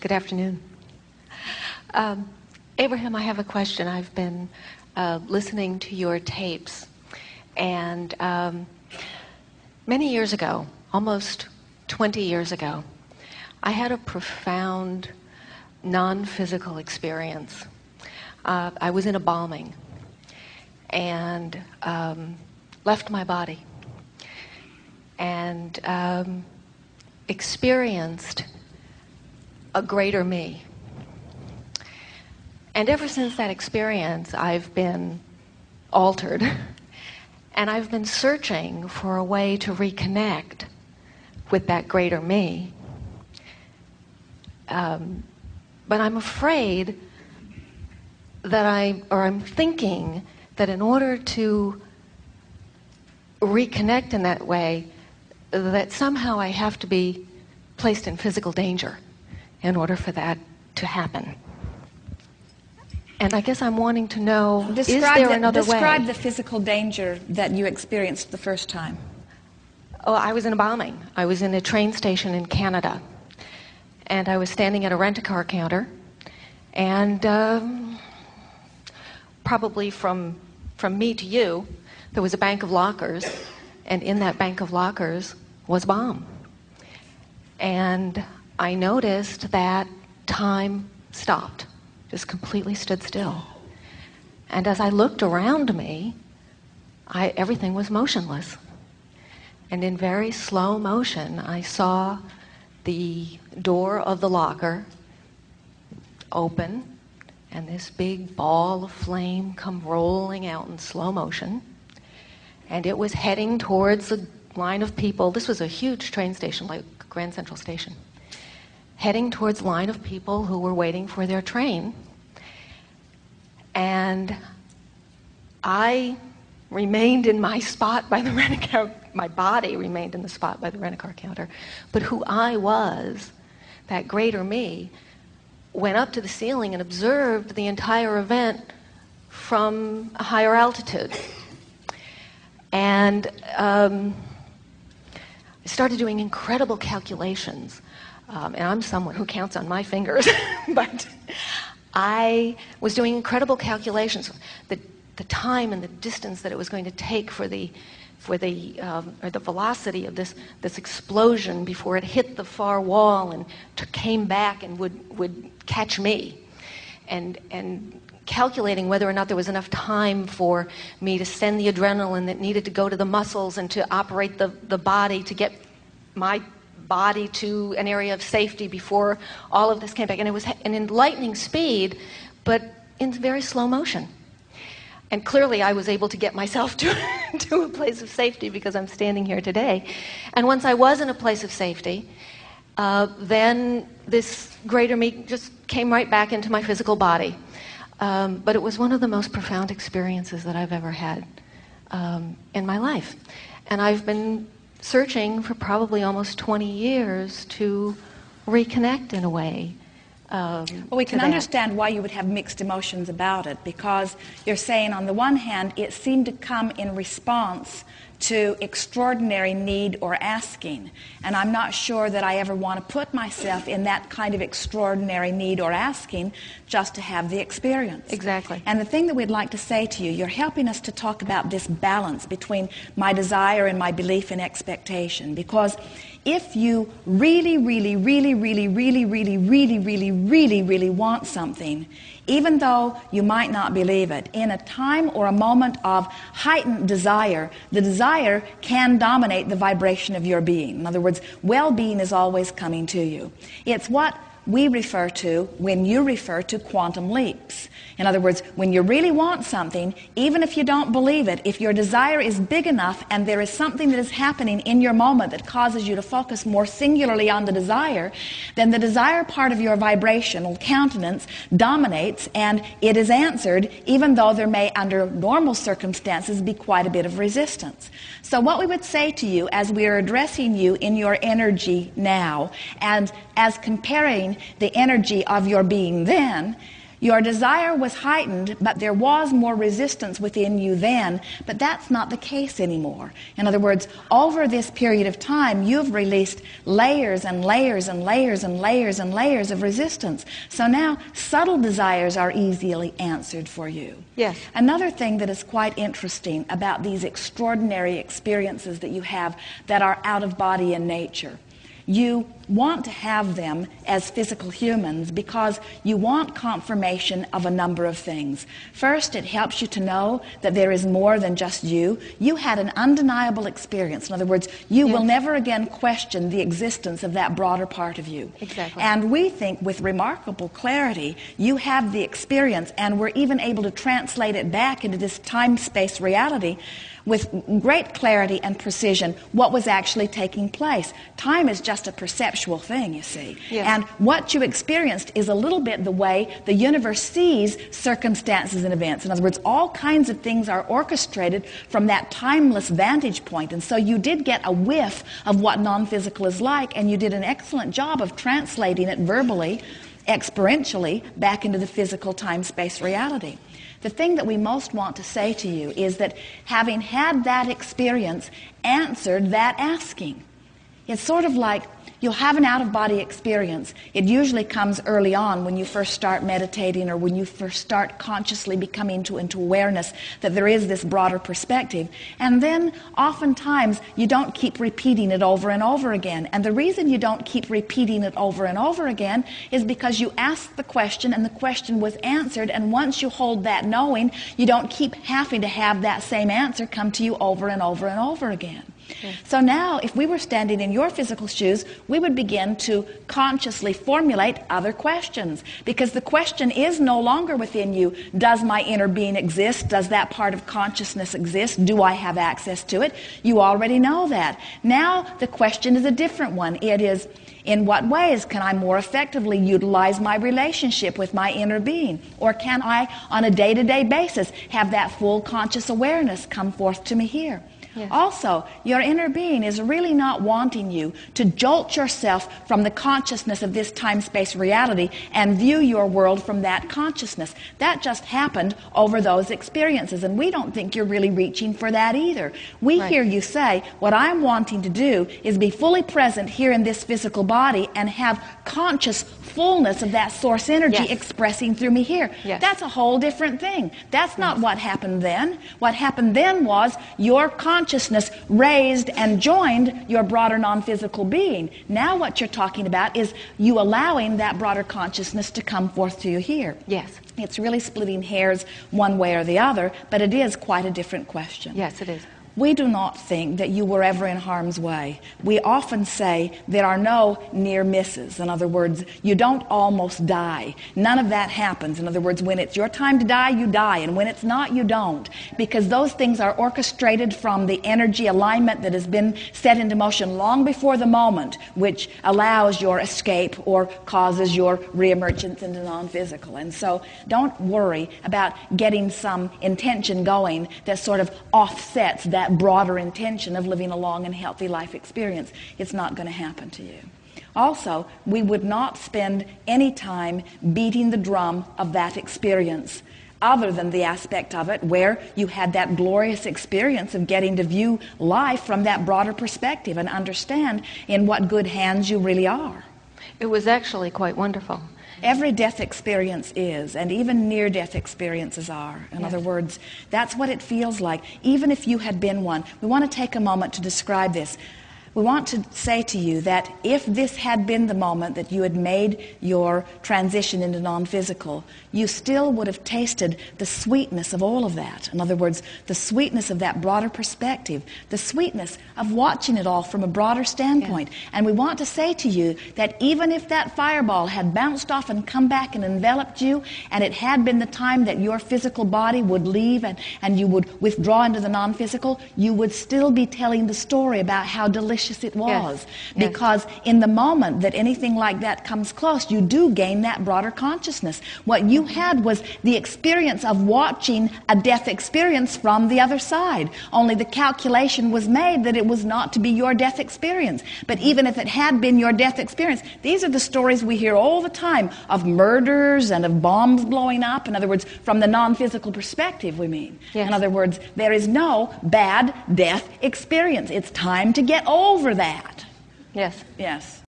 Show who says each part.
Speaker 1: Good afternoon. Abraham, I have a question. I've been listening to your tapes, and many years ago, almost 20 years ago, I had a profound non-physical experience. I was in a bombing and left my body and experienced a greater me. And ever since that experience, I've been altered, and I've been searching for a way to reconnect with that greater me. But I'm afraid that I'm thinking that in order to reconnect in that way, that somehow I have to be placed in physical danger in order for that to happen. And I guess I'm wanting to know, is there another way?
Speaker 2: Describe the physical danger that you experienced the first time.
Speaker 1: Oh, I was in a bombing. I was in a train station in Canada. And I was standing at a rent-a-car counter. And probably from me to you, there was a bank of lockers. And in that bank of lockers was a bomb. And I noticed that time stopped, just completely stood still. And as I looked around me, everything was motionless. And in very slow motion, I saw the door of the locker open, and this big ball of flame come rolling out in slow motion. And it was heading towards a line of people. This was a huge train station, like Grand Central Station. Heading towards a line of people who were waiting for their train. And I remained in my spot by the rent-a-car. My body remained in the spot by the rent-a-car counter. But who I was, that greater me, went up to the ceiling and observed the entire event from a higher altitude. And I started doing incredible calculations. And I'm someone who counts on my fingers, but I was doing incredible calculations, the time and the distance that it was going to take for the velocity of this explosion before it hit the far wall and came back and would catch me, and calculating whether or not there was enough time for me to send the adrenaline that needed to go to the muscles and to operate the body to get my body to an area of safety before all of this came back. And it was in lightning speed, but in very slow motion. And clearly I was able to get myself to a place of safety because I'm standing here today. And once I was in a place of safety, then this greater me just came right back into my physical body. But it was one of the most profound experiences that I've ever had in my life. And I've been searching for probably almost 20 years to reconnect in a way.
Speaker 2: Well, we can understand why you would have mixed emotions about it, because you're saying on the one hand it seemed to come in response to extraordinary need or asking, and I'm not sure that I ever want to put myself in that kind of extraordinary need or asking just to have the experience.
Speaker 1: Exactly.
Speaker 2: And the thing that we'd like to say to you, you're helping us to talk about this balance between my desire and my belief and expectation, because if you really want something, even though you might not believe it, in a time or a moment of heightened desire, the desire can dominate the vibration of your being. In other words, well-being is always coming to you. It's what we refer to when you refer to quantum leaps. In other words, when you really want something, even if you don't believe it, if your desire is big enough and there is something that is happening in your moment that causes you to focus more singularly on the desire, then the desire part of your vibrational countenance dominates, and it is answered, even though there may, under normal circumstances, be quite a bit of resistance. So what we would say to you as we are addressing you in your energy now, and as comparing the energy of your being then, Your desire was heightened, but there was more resistance within you then, but that's not the case anymore. In other words, over this period of time, you've released layers and layers and layers and layers and layers of resistance. So now subtle desires are easily answered for you.
Speaker 1: Yes.
Speaker 2: Another thing that is quite interesting about these extraordinary experiences that you have that are out of body in nature, you want to have them as physical humans because you want confirmation of a number of things. First, it helps you to know that there is more than just you. You had an undeniable experience. In other words, you will never again question the existence of that broader part of you.
Speaker 1: Exactly.
Speaker 2: And we think with remarkable clarity, you have the experience, and we're even able to translate it back into this time-space reality with great clarity and precision what was actually taking place. Time is just a perceptual thing, you see.
Speaker 1: Yes.
Speaker 2: And what you experienced is a little bit the way the universe sees circumstances and events. In other words, all kinds of things are orchestrated from that timeless vantage point. And so you did get a whiff of what non-physical is like, and you did an excellent job of translating it verbally, experientially, back into the physical time-space reality. The thing that we most want to say to you is that having had that experience answered that asking. It's sort of like you'll have an out-of-body experience. It usually comes early on when you first start meditating or when you first start consciously becoming into awareness that there is this broader perspective. And then oftentimes you don't keep repeating it over and over again. And the reason you don't keep repeating it over and over again is because you asked the question and the question was answered, and once you hold that knowing, you don't keep having to have that same answer come to you over and over and over again.
Speaker 1: Yes.
Speaker 2: So now, if we were standing in your physical shoes, we would begin to consciously formulate other questions. Because the question is no longer within you, does my inner being exist? Does that part of consciousness exist? Do I have access to it? You already know that. Now, the question is a different one. It is, in what ways can I more effectively utilize my relationship with my inner being? Or can I, on a day-to-day basis, have that full conscious awareness come forth to me here?
Speaker 1: Yes.
Speaker 2: Also, your inner being is really not wanting you to jolt yourself from the consciousness of this time-space reality and view your world from that consciousness. That just happened over those experiences, and we don't think you're really reaching for that either. We hear you say, what I'm wanting to do is be fully present here in this physical body and have conscious fullness of that source energy expressing through me here.
Speaker 1: Yes.
Speaker 2: That's a whole different thing. That's not what happened then. What happened then was your consciousness raised and joined your broader non-physical being. Now what you're talking about is you allowing that broader consciousness to come forth to you here.
Speaker 1: Yes.
Speaker 2: It's really splitting hairs one way or the other, but it is quite a different question.
Speaker 1: Yes, it is.
Speaker 2: We do not think that you were ever in harm's way. We often say there are no near misses. In other words, you don't almost die. None of that happens. In other words, when it's your time to die, you die. And when it's not, you don't. Because those things are orchestrated from the energy alignment that has been set into motion long before the moment, which allows your escape or causes your reemergence into non-physical. And so don't worry about getting some intention going that sort of offsets that broader intention of living a long and healthy life experience. It's not going to happen to you. Also, we would not spend any time beating the drum of that experience other than the aspect of it where you had that glorious experience of getting to view life from that broader perspective and understand in what good hands you really are.
Speaker 1: It was actually quite wonderful.
Speaker 2: Every death experience is, and even near-death experiences are. In other words, that's what it feels like, even if you had been one. We want to take a moment to describe this. We want to say to you that if this had been the moment that you had made your transition into non-physical, you still would have tasted the sweetness of all of that. In other words, the sweetness of that broader perspective, the sweetness of watching it all from a broader standpoint. And we want to say to you that even if that fireball had bounced off and come back and enveloped you, and it had been the time that your physical body would leave and you would withdraw into the non-physical, you would still be telling the story about how delicious precious it was.
Speaker 1: Yes.
Speaker 2: Because in the moment that anything like that comes close, you do gain that broader consciousness. What you had was the experience of watching a death experience from the other side. Only the calculation was made that it was not to be your death experience. But even if it had been your death experience, these are the stories we hear all the time of murders and of bombs blowing up. In other words, from the non-physical perspective, we mean.
Speaker 1: Yes.
Speaker 2: In other words, there is no bad death experience. It's time to get over that.
Speaker 1: Yes.
Speaker 2: Yes.